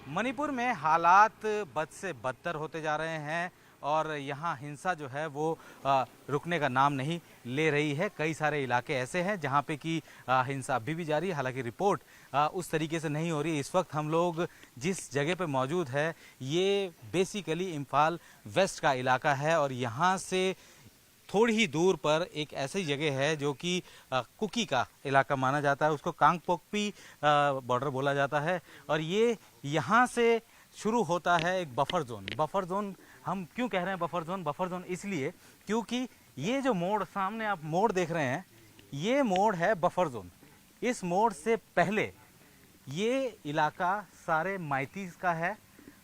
मणिपुर में हालात बद से बदतर होते जा रहे हैं और यहाँ हिंसा जो है वो रुकने का नाम नहीं ले रही है। कई सारे इलाके ऐसे हैं जहाँ पे कि हिंसा अभी भी जारी है। हालांकि रिपोर्ट उस तरीके से नहीं हो रही। इस वक्त हम लोग जिस जगह पे मौजूद है ये बेसिकली इम्फाल वेस्ट का इलाका है और यहाँ से थोड़ी ही दूर पर एक ऐसी जगह है जो कि कुकी का इलाका माना जाता है। उसको कांगपोकपी बॉर्डर बोला जाता है और ये यहाँ से शुरू होता है एक बफर जोन। बफर जोन हम क्यों कह रहे हैं बफर जोन? बफर जोन इसलिए क्योंकि ये जो मोड़ सामने आप मोड़ देख रहे हैं ये मोड़ है बफर जोन। इस मोड़ से पहले ये इलाका सारे माइतीज का है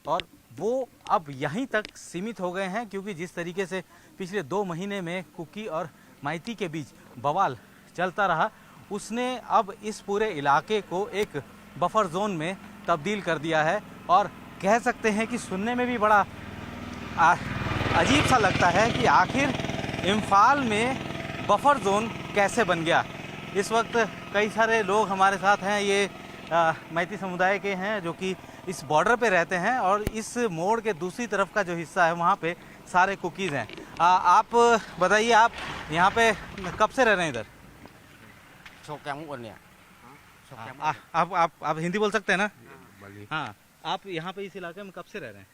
और वो अब यहीं तक सीमित हो गए हैं क्योंकि जिस तरीके से पिछले 2 महीने में कुकी और माइती के बीच बवाल चलता रहा उसने अब इस पूरे इलाके को एक बफर जोन में तब्दील कर दिया है। और कह सकते हैं कि सुनने में भी बड़ा अजीब सा लगता है कि आखिर इम्फाल में बफर जोन कैसे बन गया। इस वक्त कई सारे लोग हमारे साथ हैं, ये माइती समुदाय के हैं जो कि इस बॉर्डर पे रहते हैं और इस मोड़ के दूसरी तरफ का जो हिस्सा है वहाँ पे सारे कुकीज़ हैं। आप बताइए, आप यहाँ पे कब से रह रहे हैं इधर? आप हिंदी बोल सकते हैं ना? हाँ, आप यहाँ पे इस इलाके में कब से रह रहे हैं?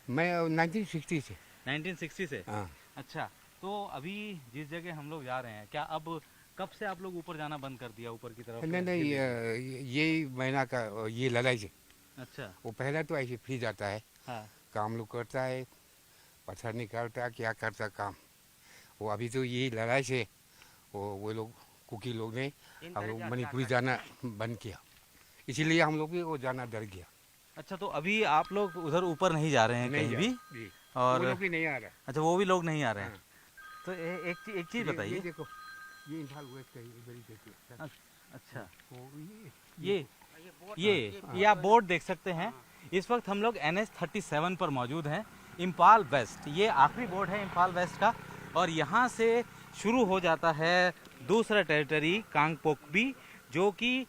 मैं 1960 से। 1960 से? हाँ। अच्छा, तो अभी जिस जगह हम लोग जा रहे हैं क्या अब कब से आप लोग ऊपर जाना बंद कर दिया ऊपर की तरफ? नहीं, यही महीना का ये लड़ाई से। अच्छा। वो पहले तो ऐसे फिर जाता है। हाँ। काम लोग करता है, पत्थर निकालता है, क्या करता काम। वो अभी तो यही लड़ाई से वो लोग कुकी लोग ने हम लोग मणिपुरी जाना बंद किया, इसीलिए हम लोग भी वो जाना डर गया। अच्छा, तो अभी आप लोग उधर ऊपर नहीं जा रहे हैं कहीं भी? और वो लोग भी नहीं आ रहा। अच्छा, वो भी लोग नहीं आ रहे हैं। हाँ। तो एक चीज़ बताइए। ये देखो, ये इम्फाल वेस्ट का इधर ही देखिए। अच्छा, ये ये आप बोर्ड देख सकते हैं। इस वक्त हम लोग NH 37 पर मौजूद हैं, इम्फाल वेस्ट। ये आखिरी बोर्ड है इम्फाल वेस्ट का और यहाँ से शुरू हो जाता है दूसरा टेरिटरी कांगपोकपी जो कि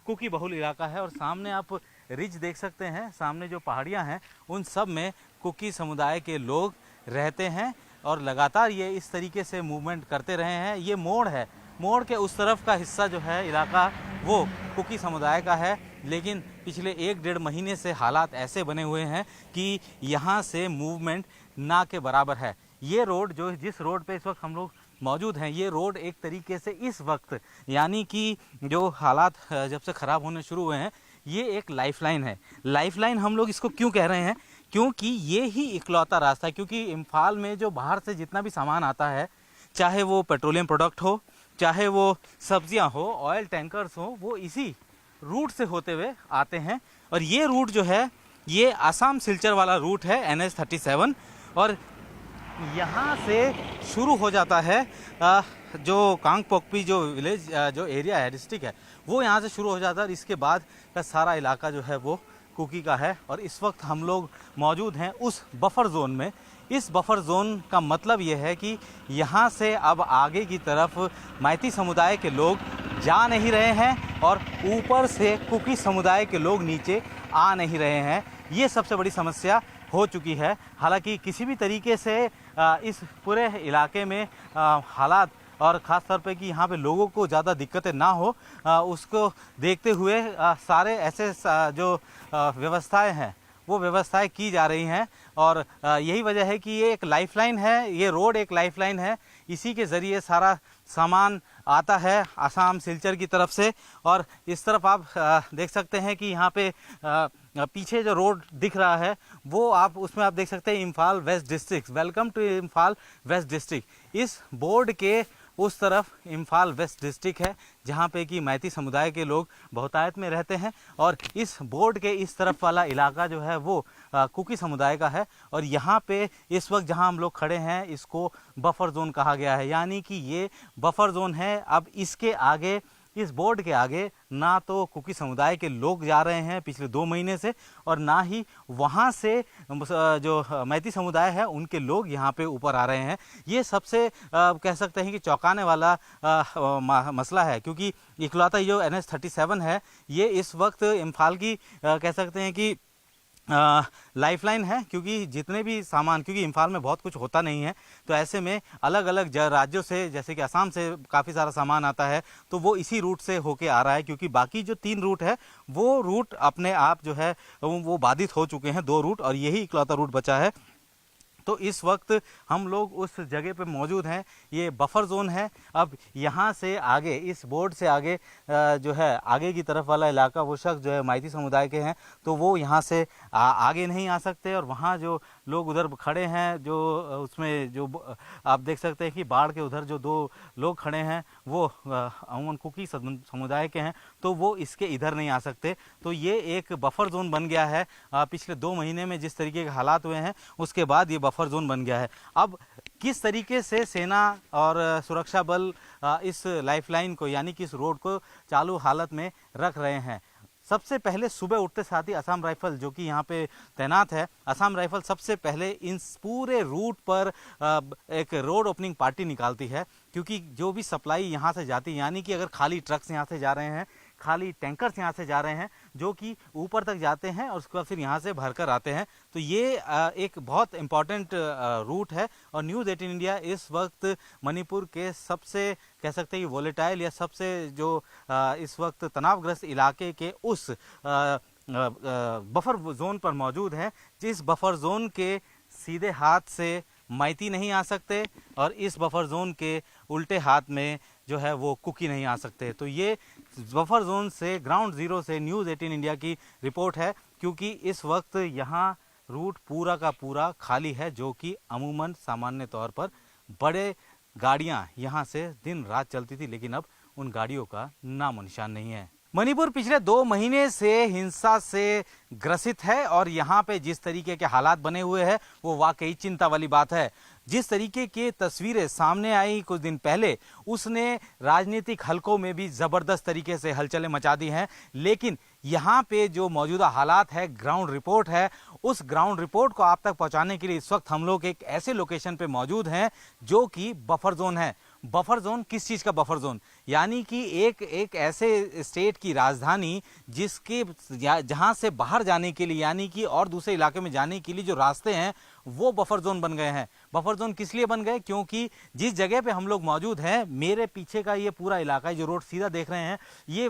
कुकी बहुल इलाका है। और सामने आप रिज देख सकते हैं, सामने जो पहाड़ियाँ हैं उन सब में कुकी समुदाय के लोग रहते हैं और लगातार ये इस तरीके से मूवमेंट करते रहे हैं। ये मोड़ है, मोड़ के उस तरफ का हिस्सा जो है इलाका वो कुकी समुदाय का है, लेकिन पिछले 1-1.5 महीने से हालात ऐसे बने हुए हैं कि यहाँ से मूवमेंट ना के बराबर है। ये रोड जिस रोड पे इस वक्त हम लोग मौजूद हैं ये रोड एक तरीके से इस वक्त यानी कि जो हालात जब से ख़राब होने शुरू हुए हैं ये एक लाइफलाइन है। लाइफलाइन हम लोग इसको क्यों कह रहे हैं? क्योंकि ये ही इकलौता रास्ता है, क्योंकि इम्फाल में जो बाहर से जितना भी सामान आता है, चाहे वो पेट्रोलियम प्रोडक्ट हो, चाहे वो सब्जियां हो, ऑयल टैंकर्स हो, वो इसी रूट से होते हुए आते हैं। और ये रूट जो है ये आसाम सिलचर वाला रूट है NH 37 और यहाँ से शुरू हो जाता है जो कांगपोकपी जो विलेज जो एरिया है, डिस्ट्रिक्ट है, वो यहाँ से शुरू हो जाता है और इसके बाद का सारा इलाका जो है वो कुकी का है। और इस वक्त हम लोग मौजूद हैं उस बफर जोन में। इस बफर जोन का मतलब ये है कि यहाँ से अब आगे की तरफ माइती समुदाय के लोग जा नहीं रहे हैं और ऊपर से कुकी समुदाय के लोग नीचे आ नहीं रहे हैं। ये सबसे बड़ी समस्या हो चुकी है। हालांकि किसी भी तरीके से इस पूरे इलाके में हालात और ख़ास तौर पे कि यहाँ पे लोगों को ज़्यादा दिक्कतें ना हो उसको देखते हुए सारे ऐसे जो व्यवस्थाएं हैं वो व्यवस्थाएं की जा रही हैं। और यही वजह है कि ये एक लाइफलाइन है, ये रोड एक लाइफलाइन है। इसी के ज़रिए सारा सामान आता है आसाम सिलचर की तरफ से। और इस तरफ आप देख सकते हैं कि यहाँ पे पीछे जो रोड दिख रहा है वो आप उसमें आप देख सकते हैं Imphal west district, welcome to Imphal west district. इस बोर्ड के उस तरफ इम्फाल वेस्ट डिस्ट्रिक्ट है जहाँ पे कि माइती समुदाय के लोग बहुतायत में रहते हैं और इस बोर्ड के इस तरफ वाला इलाका जो है वो कुकी समुदाय का है। और यहाँ पे इस वक्त जहाँ हम लोग खड़े हैं इसको बफर जोन कहा गया है, यानी कि ये बफर जोन है। अब इसके आगे इस बोर्ड के आगे ना तो कुकी समुदाय के लोग जा रहे हैं पिछले 2 महीने से, और ना ही वहाँ से जो मैती समुदाय है उनके लोग यहाँ पे ऊपर आ रहे हैं। ये सबसे कह सकते हैं कि चौंकाने वाला मसला है, क्योंकि इकलौता जो NH37 है ये इस वक्त इम्फाल की कह सकते हैं कि लाइफलाइन है, क्योंकि जितने भी सामान, क्योंकि इम्फाल में बहुत कुछ होता नहीं है, तो ऐसे में अलग अलग राज्यों से, जैसे कि असम से काफ़ी सारा सामान आता है, तो वो इसी रूट से होके आ रहा है, क्योंकि बाकी जो 3 रूट है वो रूट अपने आप जो है वो बाधित हो चुके हैं, 2 रूट, और यही इकलौता रूट बचा है। तो इस वक्त हम लोग उस जगह पे मौजूद हैं, ये बफर जोन है। अब यहाँ से आगे, इस बोर्ड से आगे जो है आगे की तरफ वाला इलाका, वो शख्स जो है माइती समुदाय के हैं, तो वो यहाँ से आगे नहीं आ सकते, और वहाँ जो लोग उधर खड़े हैं, जो उसमें जो आप देख सकते हैं कि बाढ़ के उधर जो 2 लोग खड़े हैं वो अमूमन कुकी समुदाय के हैं, तो वो इसके इधर नहीं आ सकते। तो ये एक बफर जोन बन गया है। पिछले 2 महीने में जिस तरीके के हालात हुए हैं उसके बाद ये बफर जोन बन गया है। अब किस तरीके से सेना और सुरक्षा बल इस लाइफलाइन को, यानी कि इस रोड को चालू हालत में रख रहे हैं। सबसे पहले सुबह उठते साथ ही असम राइफल जो कि यहाँ पे तैनात है, असम राइफल सबसे पहले इन पूरे रूट पर एक रोड ओपनिंग पार्टी निकालती है, क्योंकि जो भी सप्लाई यहाँ से जाती है, यानी कि अगर खाली ट्रक्स यहाँ से जा रहे हैं, खाली टैंकर्स यहाँ से जा रहे हैं जो कि ऊपर तक जाते हैं और उसके बाद फिर यहाँ से भरकर आते हैं, तो ये एक बहुत इम्पॉर्टेंट रूट है। और न्यूज़ 18 इंडिया इस वक्त मणिपुर के सबसे कह सकते हैं कि वोलेटाइल या सबसे जो इस वक्त तनावग्रस्त इलाके के उस बफर जोन पर मौजूद है, जिस बफर जोन के सीधे हाथ से मैती नहीं आ सकते और इस बफर जोन के उल्टे हाथ में जो है वो कुकी नहीं आ सकते। तो ये बफर जोन से, ग्राउंड जीरो से न्यूज़ 18 इंडिया की रिपोर्ट है, क्योंकि इस वक्त यहाँ रूट पूरा का पूरा खाली है, जो कि अमूमन सामान्य तौर पर बड़े गाड़ियाँ यहाँ से दिन रात चलती थी, लेकिन अब उन गाड़ियों का नामो निशान नहीं है। मणिपुर पिछले 2 महीने से हिंसा से ग्रसित है और यहाँ पे जिस तरीके के हालात बने हुए हैं वो वाकई चिंता वाली बात है। जिस तरीके की तस्वीरें सामने आई कुछ दिन पहले, उसने राजनीतिक हलकों में भी ज़बरदस्त तरीके से हलचलें मचा दी हैं, लेकिन यहाँ पे जो मौजूदा हालात है, ग्राउंड रिपोर्ट है, उस ग्राउंड रिपोर्ट को आप तक पहुँचाने के लिए इस वक्त हम लोग एक ऐसे लोकेशन पे मौजूद हैं जो कि बफर जोन है। बफर जोन किस चीज़ का बफर जोन? यानी कि एक ऐसे स्टेट की राजधानी जिसके जहाँ से बाहर जाने के लिए, यानी कि और दूसरे इलाके में जाने के लिए जो रास्ते हैं वो बफर जोन बन गए हैं। बफर जोन किस लिए बन गए? क्योंकि जिस जगह पे हम लोग मौजूद हैं, मेरे पीछे का ये पूरा इलाका है, जो रोड सीधा देख रहे हैं, ये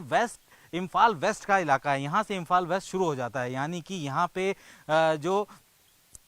इम्फाल वेस्ट का इलाका है। यहाँ से इम्फाल वेस्ट शुरू हो जाता है, यानी कि यहाँ पे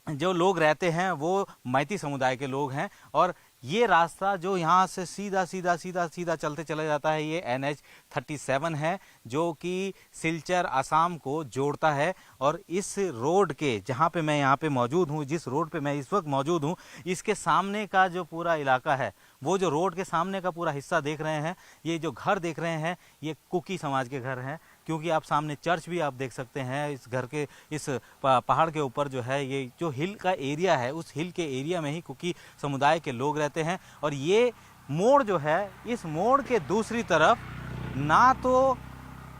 जो लोग रहते हैं वो मैती समुदाय के लोग हैं, और ये रास्ता जो यहाँ से सीधा सीधा सीधा सीधा चलते चला जाता है, ये NH37 है, जो कि सिलचर असम को जोड़ता है। और इस रोड के जहाँ पे मैं यहाँ पे मौजूद हूँ, जिस रोड पे मैं इस वक्त मौजूद हूँ, इसके सामने का जो पूरा इलाका है, वो जो रोड के सामने का पूरा हिस्सा देख रहे हैं, ये जो घर देख रहे हैं, ये कुकी समाज के घर हैं, क्योंकि आप सामने चर्च भी आप देख सकते हैं। इस घर के इस पहाड़ के ऊपर जो है, ये जो हिल का एरिया है, उस हिल के एरिया में ही कुकी समुदाय के लोग रहते हैं। और ये मोड़ जो है, इस मोड़ के दूसरी तरफ ना तो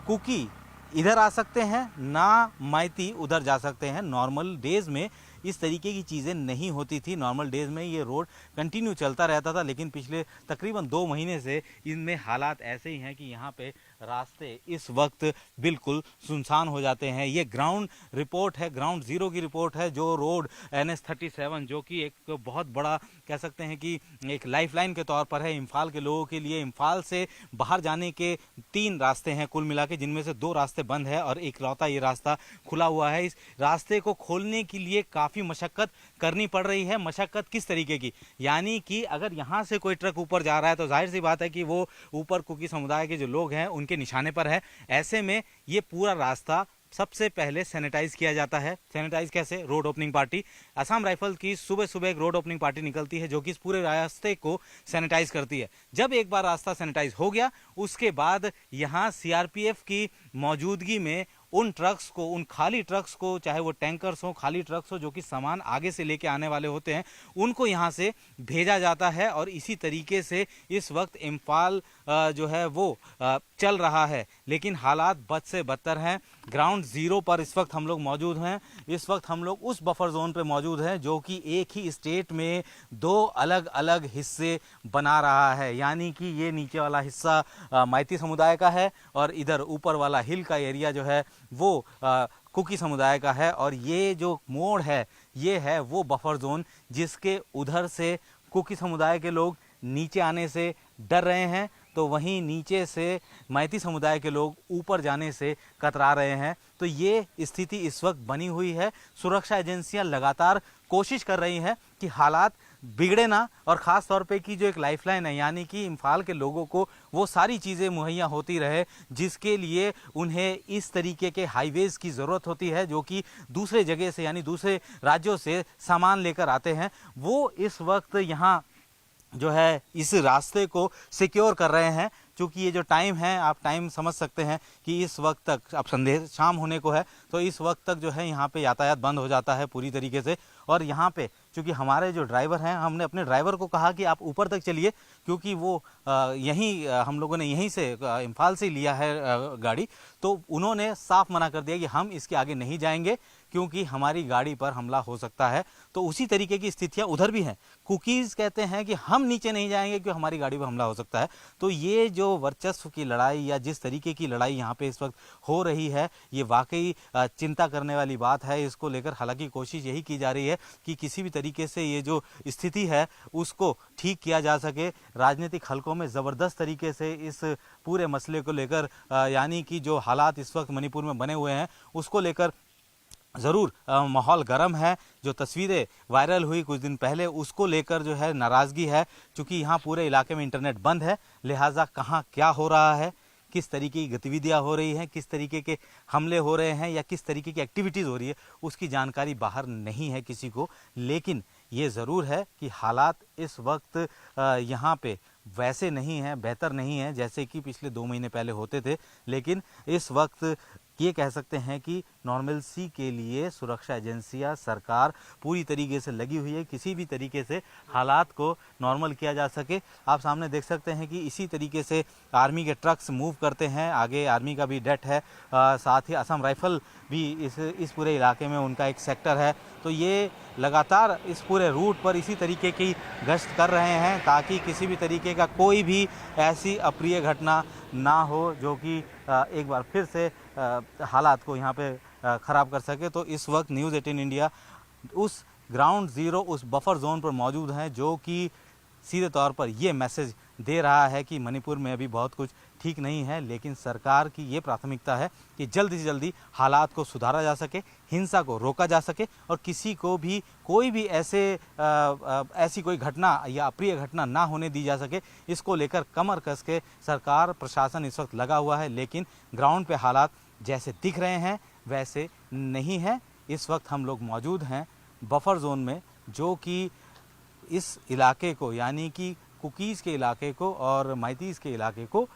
कुकी इधर आ सकते हैं, ना मैती उधर जा सकते हैं। नॉर्मल डेज में इस तरीके की चीज़ें नहीं होती थी। नॉर्मल डेज में ये रोड कंटिन्यू चलता रहता था, लेकिन पिछले तकरीबन 2 महीने से इनमें हालात ऐसे ही हैं कि यहाँ पे रास्ते इस वक्त बिल्कुल सुनसान हो जाते हैं। ये ग्राउंड रिपोर्ट है, ग्राउंड जीरो की रिपोर्ट है। जो रोड NH37 जो कि एक बहुत बड़ा कह सकते हैं कि एक लाइफलाइन के तौर पर है इम्फाल के लोगों के लिए। इम्फाल से बाहर जाने के 3 रास्ते हैं कुल मिला के, जिनमें से 2 रास्ते बंद है और इकलौता ये रास्ता खुला हुआ है। इस रास्ते को खोलने के लिए काफ़ी मशक्क़त करनी पड़ रही है। मशक्क़त किस तरीके की? यानी कि अगर यहाँ से कोई ट्रक ऊपर जा रहा है तो जाहिर सी बात है कि वो ऊपर कुकी समुदाय के जो लोग हैं उनके निशाने पर है। ऐसे में ये पूरा रास्ता सबसे पहले सैनिटाइज किया जाता है। सैनिटाइज कैसे? Road opening party, Assam rifle की सुबह सुबह एक रोड ओपनिंग पार्टी निकलती है जो कि इस पूरे रास्ते को सैनिटाइज करती है। जब एक बार रास्ता सैनिटाइज हो गया, उसके बाद यहाँ CRPF की मौजूदगी में उन ट्रक्स को, उन खाली ट्रक्स को, चाहे वो टैंकर्स हो, खाली ट्रक्स हो, जो कि सामान आगे से लेके आने वाले होते हैं, उनको यहाँ से भेजा जाता है। और इसी तरीके से इस वक्त इम्फाल जो है वो चल रहा है, लेकिन हालात बद से बदतर हैं। ग्राउंड ज़ीरो पर इस वक्त हम लोग मौजूद हैं। इस वक्त हम लोग उस बफर जोन पे मौजूद हैं जो कि एक ही स्टेट में दो अलग अलग हिस्से बना रहा है। यानी कि ये नीचे वाला हिस्सा माइती समुदाय का है और इधर ऊपर वाला हिल का एरिया जो है वो कुकी समुदाय का है। और ये जो मोड़ है ये है वो बफर जोन जिसके उधर से कुकी समुदाय के लोग नीचे आने से डर रहे हैं, तो वहीं नीचे से मैती समुदाय के लोग ऊपर जाने से कतरा रहे हैं। तो ये स्थिति इस वक्त बनी हुई है। सुरक्षा एजेंसियां लगातार कोशिश कर रही हैं कि हालात बिगड़े ना, और ख़ास तौर पे कि जो एक लाइफलाइन है यानी कि इम्फाल के लोगों को वो सारी चीज़ें मुहैया होती रहे जिसके लिए उन्हें इस तरीके के हाईवेज़ की ज़रूरत होती है जो कि दूसरे जगह से यानी दूसरे राज्यों से सामान लेकर आते हैं। वो इस वक्त यहाँ जो है इस रास्ते को सिक्योर कर रहे हैं। चूँकि ये जो टाइम है, आप टाइम समझ सकते हैं कि इस वक्त तक, अब संदेह शाम होने को है, तो इस वक्त तक जो है यहाँ पे यातायात बंद हो जाता है पूरी तरीके से। और यहाँ पे चूँकि हमारे जो ड्राइवर हैं, हमने अपने ड्राइवर को कहा कि आप ऊपर तक चलिए, क्योंकि वो यहीं हम लोगों ने यहीं से इम्फाल से लिया है गाड़ी, तो उन्होंने साफ मना कर दिया कि हम इसके आगे नहीं जाएंगे क्योंकि हमारी गाड़ी पर हमला हो सकता है। तो उसी तरीके की स्थितियाँ उधर भी हैं। कुकीज़ कहते हैं कि हम नीचे नहीं जाएंगे क्योंकि हमारी गाड़ी पर हमला हो सकता है। तो ये जो वर्चस्व की लड़ाई या जिस तरीके की लड़ाई यहाँ पे इस वक्त हो रही है, ये वाकई चिंता करने वाली बात है। इसको लेकर हालांकि कोशिश यही की जा रही है कि किसी भी तरीके से ये जो स्थिति है उसको ठीक किया जा सके। राजनीतिक हलकों में ज़बरदस्त तरीके से इस पूरे मसले को लेकर यानी कि जो हालात इस वक्त मणिपुर में बने हुए हैं उसको लेकर ज़रूर माहौल गर्म है। जो तस्वीरें वायरल हुई कुछ दिन पहले उसको लेकर जो है नाराज़गी है, क्योंकि यहाँ पूरे इलाके में इंटरनेट बंद है, लिहाजा कहाँ क्या हो रहा है, किस तरीके की गतिविधियाँ हो रही हैं, किस तरीके के हमले हो रहे हैं या किस तरीके की एक्टिविटीज़ हो रही है, उसकी जानकारी बाहर नहीं है किसी को। लेकिन ये ज़रूर है कि हालात इस वक्त यहाँ पे वैसे नहीं हैं, बेहतर नहीं हैं जैसे कि पिछले 2 महीने पहले होते थे। लेकिन इस वक्त ये कह सकते हैं कि नॉर्मलसी के लिए सुरक्षा एजेंसियां, सरकार पूरी तरीके से लगी हुई है, किसी भी तरीके से हालात को नॉर्मल किया जा सके। आप सामने देख सकते हैं कि इसी तरीके से आर्मी के ट्रक्स मूव करते हैं, आगे आर्मी का भी डेट है, साथ ही असम राइफल भी इस पूरे इलाके में उनका एक सेक्टर है। तो ये लगातार इस पूरे रूट पर इसी तरीके की गश्त कर रहे हैं ताकि किसी भी तरीके का कोई भी ऐसी अप्रिय घटना ना हो जो कि एक बार फिर से हालात को यहाँ पे ख़राब कर सके। तो इस वक्त न्यूज़ 18 इंडिया उस ग्राउंड ज़ीरो, उस बफर जोन पर मौजूद हैं जो कि सीधे तौर पर ये मैसेज दे रहा है कि मणिपुर में अभी बहुत कुछ ठीक नहीं है, लेकिन सरकार की ये प्राथमिकता है कि जल्दी से जल्दी हालात को सुधारा जा सके, हिंसा को रोका जा सके और किसी को भी कोई भी ऐसी कोई घटना या अप्रिय घटना ना होने दी जा सके। इसको लेकर कमर कस के सरकार, प्रशासन इस वक्त लगा हुआ है, लेकिन ग्राउंड पे हालात जैसे दिख रहे हैं वैसे नहीं है। इस वक्त हम लोग मौजूद हैं बफर जोन में जो कि इस इलाके को यानी कि कुकीज़ के इलाके को और माइतीज़ के इलाके को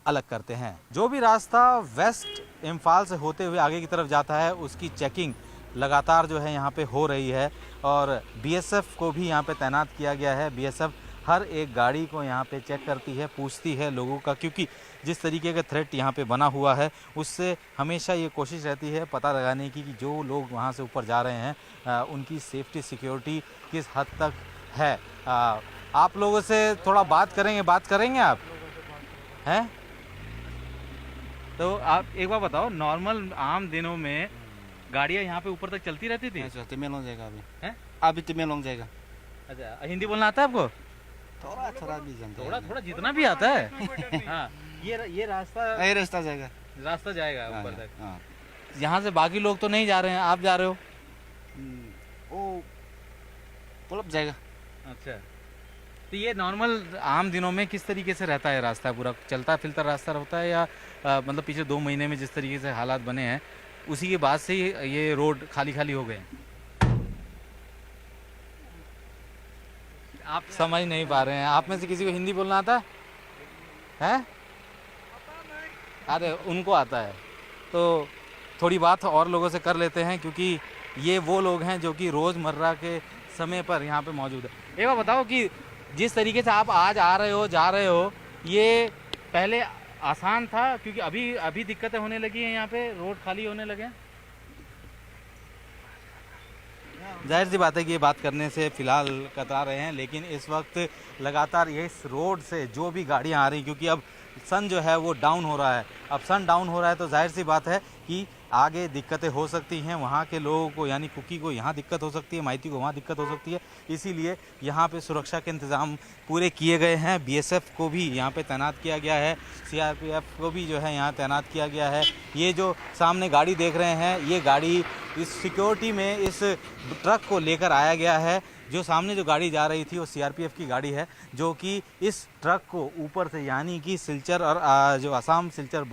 अलग करते हैं। जो भी रास्ता वेस्ट इम्फाल से होते हुए आगे की तरफ जाता है उसकी चेकिंग लगातार जो है यहाँ पे हो रही है और बीएसएफ को भी यहाँ पे तैनात किया गया है। बीएसएफ हर एक गाड़ी को यहाँ पे चेक करती है, पूछती है लोगों का, क्योंकि जिस तरीके का थ्रेट यहाँ पे बना हुआ है उससे हमेशा ये कोशिश रहती है पता लगाने की कि जो लोग वहाँ से ऊपर जा रहे हैं उनकी सेफ्टी सिक्योरिटी किस हद तक है। आप लोगों से थोड़ा बात करेंगे आप हैं? तो आप एक बार बताओ, नॉर्मल आम दिनों में गाड़ियाँ यहाँ पे ऊपर तक चलती रहती थी? चलती में लौंग जाएगा अभी हैं? अभी तो में लौंग जाएगा। अच्छा, हिंदी बोलना आता है आपको? थोड़ा भी जानते थोड़ा थोड़ा जितना भी आता है। हाँ, ये रास्ता जाएगा ऊपर तक। हाँ। यहाँ से बाकी लोग तो नहीं जा रहे हैं, आप जा रहे हो? वो पुल जाएगा। अच्छा, तो ये नॉर्मल आम दिनों में किस तरीके से रहता है रास्ता? पूरा चलता फिरता रास्ता रहता है या मतलब पिछले 2 महीने में जिस तरीके से हालात बने हैं उसी के बाद से ये रोड खाली खाली हो गए? आप समझ नहीं पा रहे हैं। आप में से किसी को हिंदी बोलना आता है? अरे उनको आता है। तो थोड़ी बात और लोगों से कर लेते हैं क्योंकि ये वो लोग हैं जो कि रोज़मर्रा के समय पर यहाँ पे मौजूद है। एक बार बताओ कि जिस तरीके से आप आज आ रहे हो, जा रहे हो, ये पहले आसान था, क्योंकि अभी अभी दिक्कतें होने लगी हैं, यहाँ पे रोड खाली होने लगे हैं। जाहिर सी बात है कि ये बात करने से फ़िलहाल कतरा रहे हैं, लेकिन इस वक्त लगातार ये इस रोड से जो भी गाड़ियाँ आ रही, क्योंकि अब सन जो है वो डाउन हो रहा है, अब सन डाउन हो रहा है तो जाहिर सी बात है कि आगे दिक्कतें हो सकती हैं। वहाँ के लोगों को यानी कुकी को यहाँ दिक्कत हो सकती है, माइती को वहाँ दिक्कत हो सकती है। इसीलिए यहाँ पे सुरक्षा के इंतज़ाम पूरे किए गए हैं। बीएसएफ को भी यहाँ पे तैनात किया गया है, सीआरपीएफ को भी जो है यहाँ तैनात किया गया है। ये जो सामने गाड़ी देख रहे हैं, ये गाड़ी इस सिक्योरिटी में इस ट्रक को लेकर आया गया है। जो सामने जो गाड़ी जा रही थी वो सीआरपीएफ की गाड़ी है, जो कि इस ट्रक को ऊपर से यानी कि सिलचर और जो असम सिलचर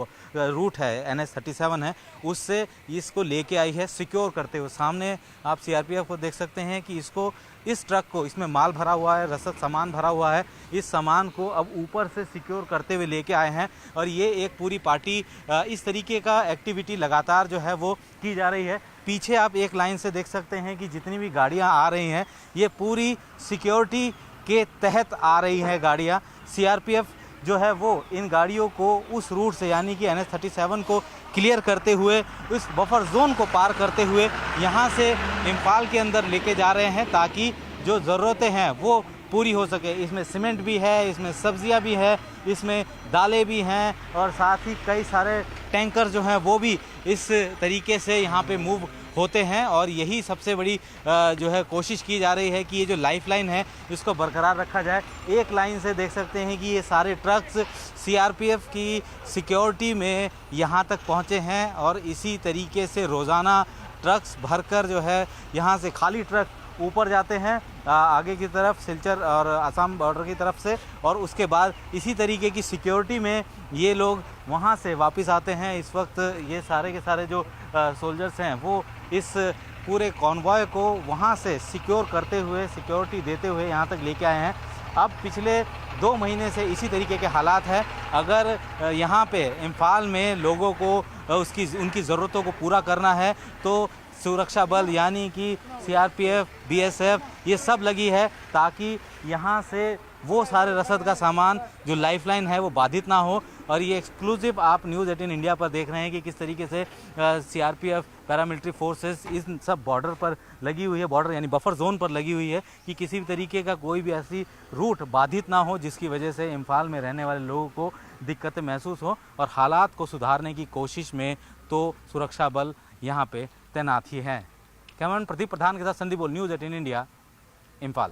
रूट है NH37 है, उससे इसको लेके आई है सिक्योर करते हुए। सामने आप सीआरपीएफ को देख सकते हैं कि इसको इस ट्रक को, इसमें माल भरा हुआ है, रसद सामान भरा हुआ है, इस सामान को अब ऊपर से सिक्योर करते हुए लेके आए हैं। और ये एक पूरी पार्टी इस तरीके का एक्टिविटी लगातार जो है वो की जा रही है। पीछे आप एक लाइन से देख सकते हैं कि जितनी भी गाड़ियां आ रही हैं ये पूरी सिक्योरिटी के तहत आ रही हैं गाड़ियां। सीआरपीएफ जो है वो इन गाड़ियों को उस रूट से यानी कि NH37 को क्लियर करते हुए, इस बफर जोन को पार करते हुए यहाँ से इम्फाल के अंदर लेके जा रहे हैं, ताकि जो ज़रूरतें हैं वो पूरी हो सके। इसमें सीमेंट भी है, इसमें सब्जियां भी है, इसमें दालें भी हैं, और साथ ही कई सारे टैंकर जो हैं वो भी इस तरीके से यहाँ पे मूव होते हैं। और यही सबसे बड़ी जो है कोशिश की जा रही है कि ये जो लाइफलाइन है इसको बरकरार रखा जाए। एक लाइन से देख सकते हैं कि ये सारे ट्रक्स सीआरपीएफ की सिक्योरिटी में यहाँ तक पहुँचे हैं, और इसी तरीके से रोज़ाना ट्रक्स भरकर जो है यहाँ से खाली ट्रक ऊपर जाते हैं आगे की तरफ सिलचर और असम बॉर्डर की तरफ से, और उसके बाद इसी तरीके की सिक्योरिटी में ये लोग वहाँ से वापस आते हैं। इस वक्त ये सारे के सारे जो सोल्जर्स हैं वो इस पूरे कॉन्वॉय को वहाँ से सिक्योर करते हुए, सिक्योरिटी देते हुए यहाँ तक लेके आए हैं। अब पिछले 2 महीने से इसी तरीके के हालात हैं। अगर यहाँ पे इम्फाल में लोगों को उनकी ज़रूरतों को पूरा करना है तो सुरक्षा बल यानी कि सीआरपीएफ, बीएसएफ ये सब लगी है, ताकि यहाँ से वो सारे रसद का सामान जो लाइफलाइन है वो बाधित ना हो। और ये एक्सक्लूसिव आप न्यूज़ 18 इंडिया पर देख रहे हैं कि किस तरीके से सीआरपीएफ, पैरामिलिट्री फोर्सेस इन सब बॉर्डर पर लगी हुई है, बॉर्डर यानी बफर जोन पर लगी हुई है, कि किसी भी तरीके का कोई भी ऐसी रूट बाधित ना हो जिसकी वजह से इम्फाल में रहने वाले लोगों को दिक्कतें महसूस हो। और हालात को सुधारने की कोशिश में तो सुरक्षा बल यहाँ पे तैनात ही है। कैमरामैन प्रदीप प्रधान के साथ संदीप बोल, न्यूज़ 18 इंडिया, इम्फाल।